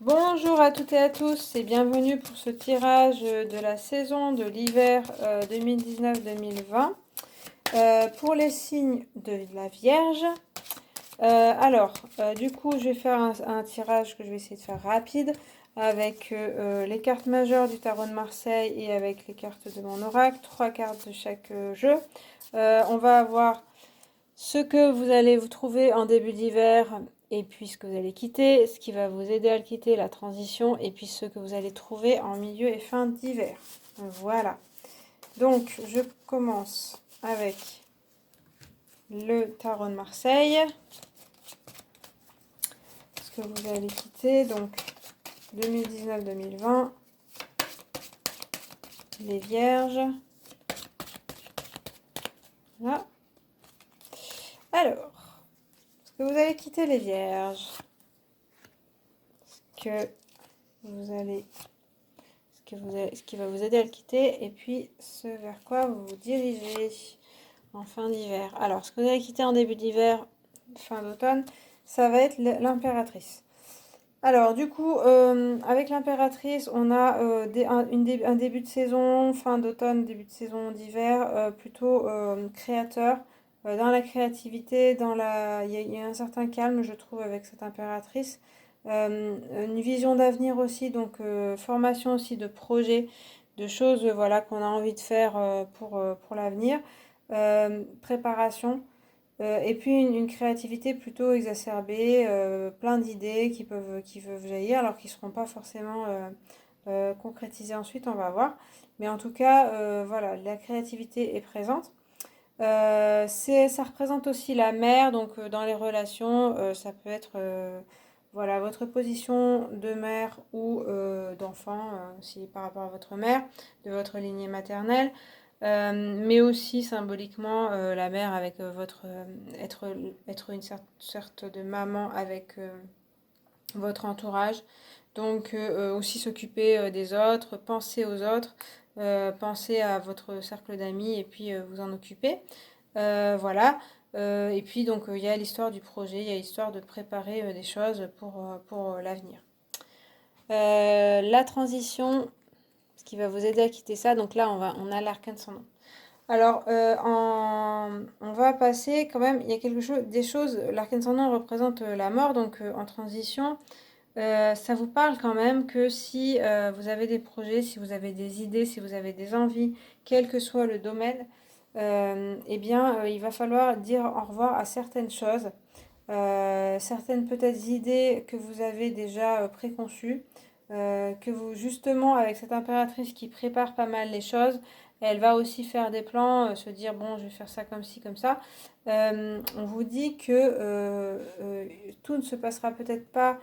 Bonjour à toutes et à tous et bienvenue pour ce tirage de la saison de l'hiver 2019-2020 pour les signes de la Vierge. Du coup, je vais faire un tirage que je vais essayer de faire rapide avec les cartes majeures du tarot de Marseille et avec les cartes de mon oracle, 3 cartes de chaque jeu. On va avoir ce que vous allez vous trouver en début d'hiver et puis ce que vous allez quitter, ce qui va vous aider à le quitter, la transition, et puis ce que vous allez trouver en milieu et fin d'hiver. Voilà. Donc, je commence avec le tarot de Marseille. Ce que vous allez quitter, donc 2019-2020, les Vierges. Là. Alors, ce que vous allez quitter les Vierges, ce que vous allez ce qui va vous aider à le quitter, et puis ce vers quoi vous vous dirigez en fin d'hiver. Alors, ce que vous allez quitter en début d'hiver, fin d'automne, ça va être l'impératrice. Alors, du coup, avec l'impératrice, on a un début de saison, fin d'automne, début de saison d'hiver, plutôt créateur, dans la créativité, il y a un certain calme, je trouve, avec cette impératrice. Une vision d'avenir aussi, donc formation aussi de projets, de choses voilà, qu'on a envie de faire pour l'avenir. Préparation. Et puis une créativité plutôt exacerbée, plein d'idées qui peuvent jaillir, alors qu'ils ne seront pas forcément concrétisées ensuite, on va voir. Mais en tout cas, voilà, la créativité est présente. Ça représente aussi la mère, donc dans les relations, ça peut être voilà, votre position de mère ou d'enfant, si par rapport à votre mère, de votre lignée maternelle, mais aussi symboliquement la mère avec être une sorte de maman avec votre entourage. Donc aussi s'occuper des autres, penser aux autres, penser à votre cercle d'amis et puis vous en occuper. Voilà. Et puis donc il y a l'histoire du projet, il y a l'histoire de préparer des choses pour l'avenir. La transition, ce qui va vous aider à quitter ça, donc là on a l'arcane sans nom. Alors, on va passer quand même, il y a des choses, l'arcane sans nom représente la mort, donc en transition, ça vous parle quand même que si vous avez des projets, si vous avez des idées, si vous avez des envies, quel que soit le domaine, eh bien, il va falloir dire au revoir à certaines choses, certaines peut-être idées que vous avez déjà préconçues, que vous, justement, avec cette impératrice qui prépare pas mal les choses, elle va aussi faire des plans, se dire, bon, je vais faire ça comme ci, comme ça. On vous dit que tout ne se passera peut-être pas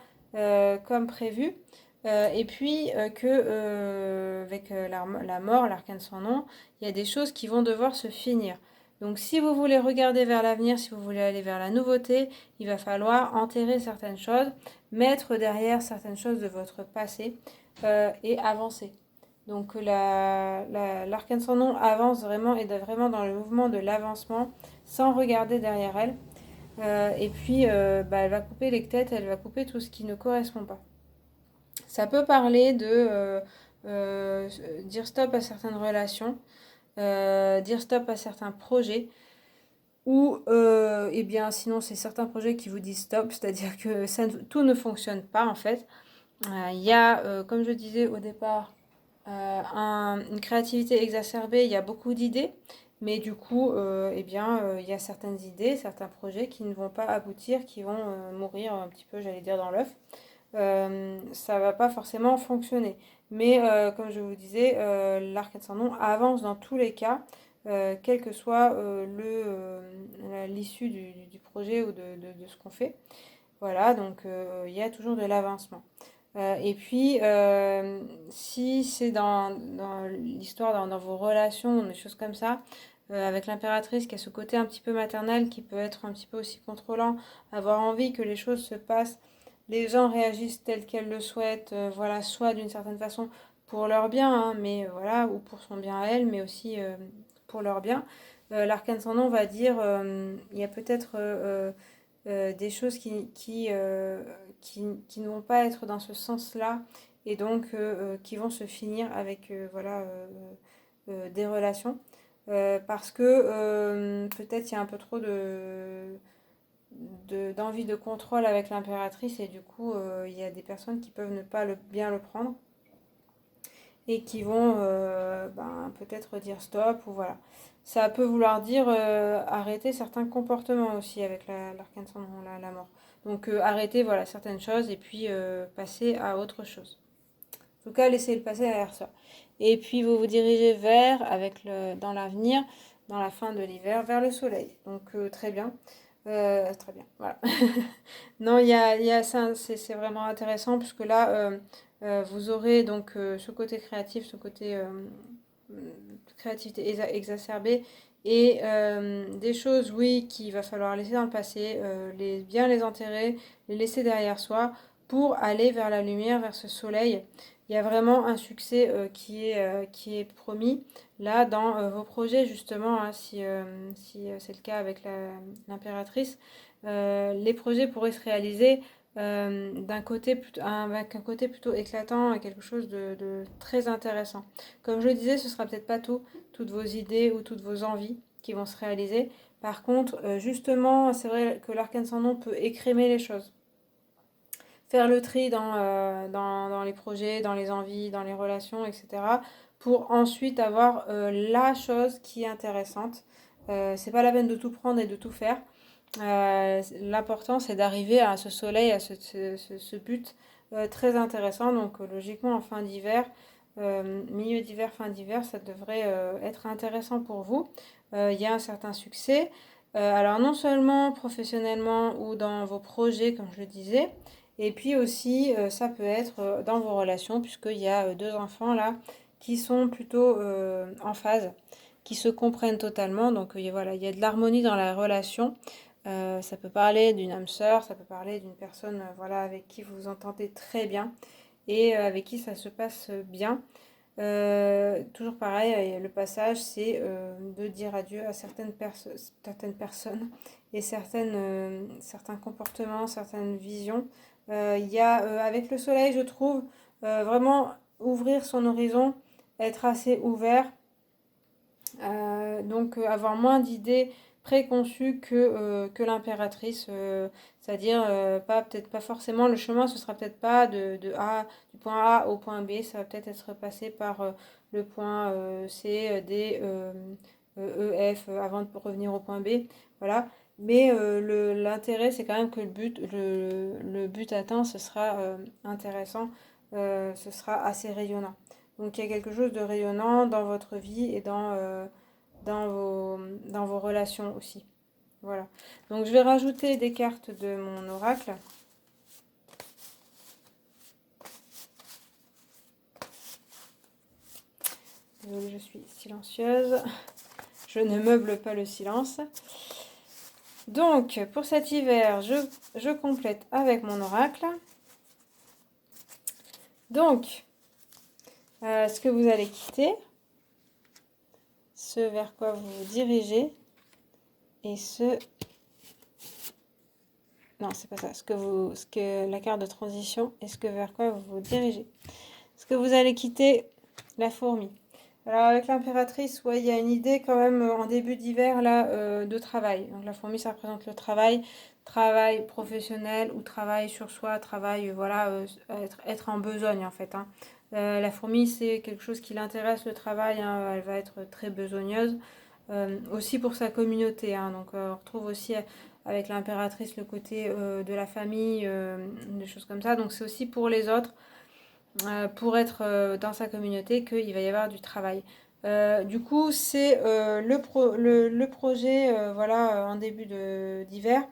comme prévu. Et puis avec la mort, l'arcane sans nom, il y a des choses qui vont devoir se finir. Donc si vous voulez regarder vers l'avenir, si vous voulez aller vers la nouveauté, il va falloir enterrer certaines choses, mettre derrière certaines choses de votre passé et avancer. Donc l'arcane sans nom avance vraiment et est vraiment dans le mouvement de l'avancement sans regarder derrière elle. Et puis elle va couper les têtes, elle va couper tout ce qui ne correspond pas. Ça peut parler de euh, dire stop à certaines relations, dire stop à certains projets, ou eh bien sinon c'est certains projets qui vous disent stop, c'est-à-dire que tout ne fonctionne pas en fait. Il y a, comme je disais au départ, une créativité exacerbée, il y a beaucoup d'idées, mais du coup, eh bien, il y a certaines idées, certains projets qui ne vont pas aboutir, qui vont mourir un petit peu, j'allais dire, dans l'œuf. Ça va pas forcément fonctionner. Mais comme je vous disais, l'arcade sans nom avance dans tous les cas, quel que soit l'issue du projet ou de ce qu'on fait. Voilà, donc il y a toujours de l'avancement. Et puis, si c'est dans l'histoire, dans vos relations, des choses comme ça, avec l'impératrice qui a ce côté un petit peu maternel, qui peut être un petit peu aussi contrôlant, avoir envie que les choses se passent, les gens réagissent tels qu'elle le souhaitent, voilà, soit d'une certaine façon pour leur bien, hein, mais voilà, ou pour son bien à elle, mais aussi pour leur bien. L'arcane sans nom va dire, il y a peut-être des choses qui ne vont pas être dans ce sens-là et donc qui vont se finir avec des relations. Parce que peut-être il y a un peu trop d'envie de contrôle avec l'impératrice et du coup il y a des personnes qui peuvent ne pas bien le prendre et qui vont peut-être dire stop ou voilà. Ça peut vouloir dire arrêter certains comportements aussi avec l'arcane sans nom, la mort. Donc arrêter voilà, certaines choses et puis passer à autre chose. En tout cas, laissez le passer derrière ça. Et puis vous vous dirigez vers, dans l'avenir, dans la fin de l'hiver, vers le soleil. Donc très bien. Très bien, voilà. Non, c'est vraiment intéressant puisque là, vous aurez donc ce côté créatif, ce côté créativité exacerbée et des choses, oui, qu'il va falloir laisser dans le passé, bien les enterrer, les laisser derrière soi pour aller vers la lumière, vers ce soleil. Il y a vraiment un succès qui est promis là dans vos projets justement, hein, si c'est le cas avec l'impératrice. Les projets pourraient se réaliser avec un côté plutôt éclatant et quelque chose de très intéressant. Comme je le disais, ce sera peut-être pas toutes vos idées ou toutes vos envies qui vont se réaliser. Par contre, justement, c'est vrai que l'arcane sans nom peut écrémer les choses. Faire le tri dans les projets, dans les envies, dans les relations, etc. pour ensuite avoir la chose qui est intéressante. C'est pas la peine de tout prendre et de tout faire. L'important, c'est d'arriver à ce soleil, à ce but très intéressant. Donc, logiquement, en fin d'hiver, milieu d'hiver, fin d'hiver, ça devrait être intéressant pour vous. Il y a un certain succès. Alors, non seulement professionnellement ou dans vos projets, comme je le disais, et puis aussi, ça peut être dans vos relations, puisqu'il y a deux enfants là qui sont plutôt en phase, qui se comprennent totalement. Donc, voilà, il y a de l'harmonie dans la relation. Ça peut parler d'une âme sœur, ça peut parler d'une personne voilà, avec qui vous vous entendez très bien et avec qui ça se passe bien. Toujours pareil, le passage, c'est de dire adieu à certaines personnes et certains comportements, certaines visions. Il y a, avec le soleil, je trouve, vraiment ouvrir son horizon, être assez ouvert, donc avoir moins d'idées préconçues que l'impératrice, c'est-à-dire peut-être pas forcément le chemin, ce sera peut-être pas du point A au point B, ça va peut-être être passé par le point C, D, E, F avant de revenir au point B, voilà. Mais l'intérêt, c'est quand même que le but atteint, ce sera intéressant, ce sera assez rayonnant. Donc il y a quelque chose de rayonnant dans votre vie et dans vos relations aussi. Voilà. Donc je vais rajouter des cartes de mon oracle. Désolée, je suis silencieuse. Je ne meuble pas le silence. Donc pour cet hiver, je complète avec mon oracle. Donc, ce que vous allez quitter, ce vers quoi vous vous dirigez, et ce... Non, c'est pas ça. La carte de transition et ce que vers quoi vous vous dirigez. Ce que vous allez quitter, la fourmi. Alors avec l'impératrice, ouais, il y a une idée quand même en début d'hiver là de travail. Donc la fourmi, ça représente le travail professionnel ou travail sur soi, travail voilà, être en besogne en fait. Hein. La fourmi, c'est quelque chose qui l'intéresse, le travail. Hein, elle va être très besogneuse. Aussi pour sa communauté. Hein, donc on retrouve aussi avec l'impératrice le côté de la famille, des choses comme ça. Donc c'est aussi pour les autres, pour être dans sa communauté, qu'il va y avoir du travail. Du coup, c'est le projet voilà, en début d'hiver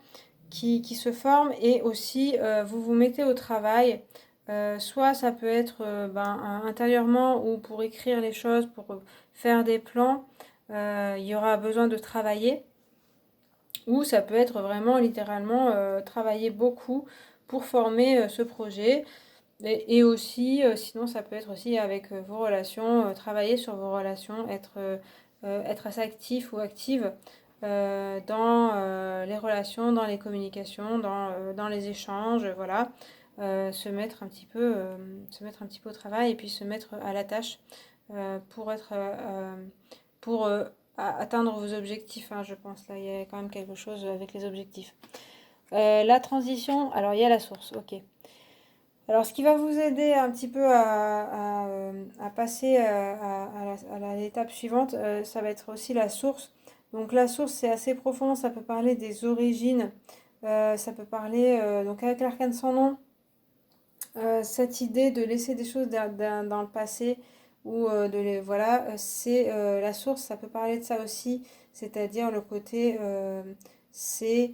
qui se forme et aussi vous vous mettez au travail. Soit ça peut être intérieurement ou pour écrire les choses, pour faire des plans, il y aura besoin de travailler. Ou ça peut être vraiment littéralement travailler beaucoup pour former ce projet. Et aussi, sinon ça peut être aussi avec vos relations, travailler sur vos relations, être assez actif ou active dans les relations, dans les communications, dans les échanges, voilà. se mettre un petit peu, au travail et puis se mettre à la tâche pour atteindre vos objectifs, hein, je pense. Là, il y a quand même quelque chose avec les objectifs. La transition, alors il y a la source, ok. Alors, ce qui va vous aider un petit peu à passer à l'étape suivante, ça va être aussi la source. Donc, la source, c'est assez profond, ça peut parler des origines, ça peut parler, donc avec l'arcane sans nom, cette idée de laisser des choses dans le passé ou voilà, c'est la source, ça peut parler de ça aussi, c'est-à-dire le côté, c'est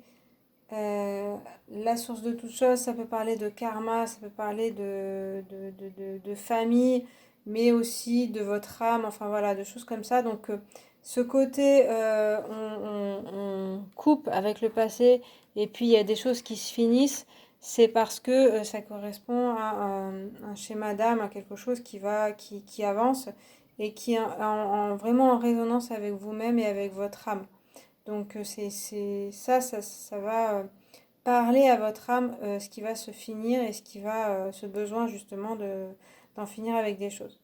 la source de toute chose, ça peut parler de karma, ça peut parler de famille, mais aussi de votre âme, enfin voilà, de choses comme ça. Donc ce côté, on coupe avec le passé, et puis il y a des choses qui se finissent, c'est parce que ça correspond à un schéma d'âme, à quelque chose qui avance, et qui est vraiment en résonance avec vous-même et avec votre âme. Donc ça va parler à votre âme ce qui va se finir et ce besoin justement d'en finir avec des choses.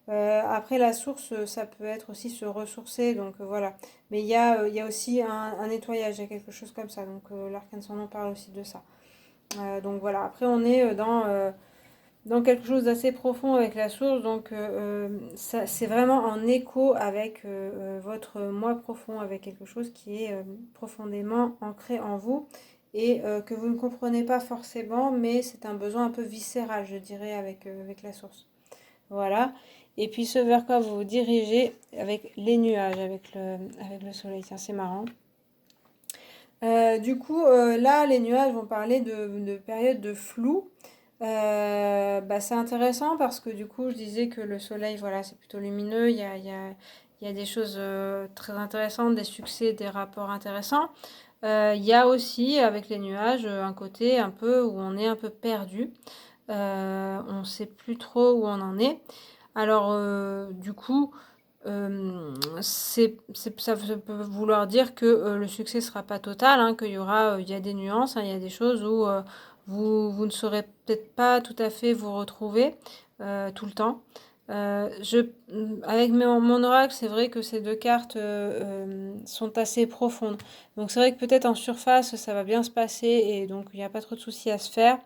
Après la source, ça peut être aussi se ressourcer, donc voilà. Mais il y a aussi un nettoyage, il y a quelque chose comme ça, donc l'arcane sans nom parle aussi de ça. Donc voilà, après on est dans quelque chose d'assez profond avec la source, donc c'est vraiment en écho avec votre moi profond, avec quelque chose qui est profondément ancré en vous et que vous ne comprenez pas forcément, mais c'est un besoin un peu viscéral, je dirais, avec la source. Voilà. Et puis ce vers quoi vous vous dirigez avec les nuages, avec le soleil. Tiens, c'est marrant. Du coup, là, les nuages vont parler de périodes de flou. C'est intéressant parce que du coup, je disais que le soleil, voilà, c'est plutôt lumineux. Il y a des choses très intéressantes, des succès, des rapports intéressants. Il y a aussi, avec les nuages, un côté un peu où on est un peu perdu. On ne sait plus trop où on en est. Alors, du coup, ça peut vouloir dire que le succès ne sera pas total, hein, il y a des nuances, hein, il y a des choses où vous ne saurez peut-être pas tout à fait vous retrouver tout le temps. Avec mon oracle, c'est vrai que ces deux cartes sont assez profondes. Donc c'est vrai que peut-être en surface, ça va bien se passer et donc il n'y a pas trop de soucis à se faire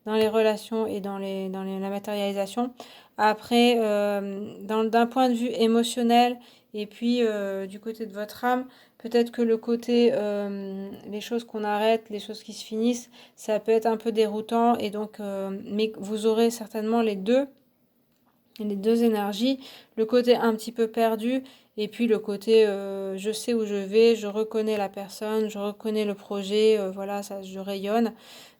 dans les relations et dans la matérialisation. Après, d'un point de vue émotionnel et puis du côté de votre âme, peut-être que le côté, les choses qu'on arrête, les choses qui se finissent, ça peut être un peu déroutant et donc, mais vous aurez certainement les deux énergies, le côté un petit peu perdu et puis le côté je sais où je vais, je reconnais la personne, je reconnais le projet, voilà, ça, je rayonne.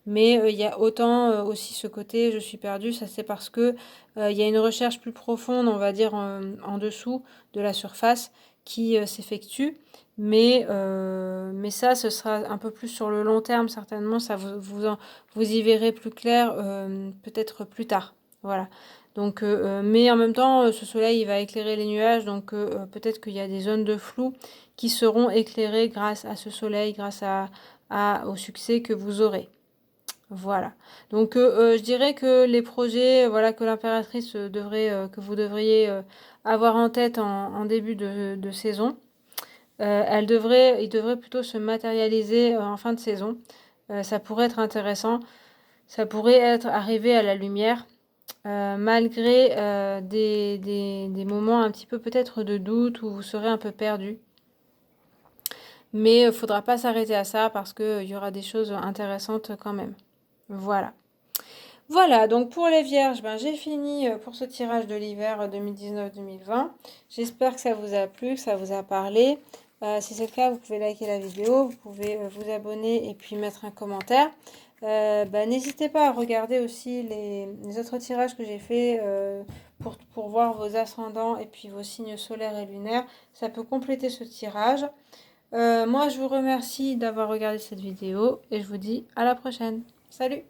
Mais il y a autant aussi ce côté je suis perdue, ça c'est parce que il y a une recherche plus profonde, on va dire en dessous de la surface qui s'effectue. Mais ça, ce sera un peu plus sur le long terme, certainement. Ça vous y verrez plus clair peut-être plus tard. Voilà. Donc, mais en même temps, ce soleil, il va éclairer les nuages, donc peut-être qu'il y a des zones de flou qui seront éclairées grâce à ce soleil, grâce au succès que vous aurez. Voilà. Donc, je dirais que les projets, voilà, que l'impératrice que vous devriez avoir en tête en début de saison, ils devraient plutôt se matérialiser en fin de saison. Ça pourrait être intéressant. Ça pourrait être arrivé à la lumière. Malgré des moments un petit peu peut-être de doute où vous serez un peu perdu. Mais il ne faudra pas s'arrêter à ça parce qu'il y aura des choses intéressantes quand même. Voilà. Voilà, donc pour les vierges, j'ai fini pour ce tirage de l'hiver 2019-2020. J'espère que ça vous a plu, que ça vous a parlé. Si c'est le cas, vous pouvez liker la vidéo, vous pouvez vous abonner et puis mettre un commentaire. N'hésitez pas à regarder aussi les autres tirages que j'ai fait pour voir vos ascendants et puis vos signes solaires et lunaires. Ça peut compléter ce tirage. Moi, je vous remercie d'avoir regardé cette vidéo et je vous dis à la prochaine. Salut!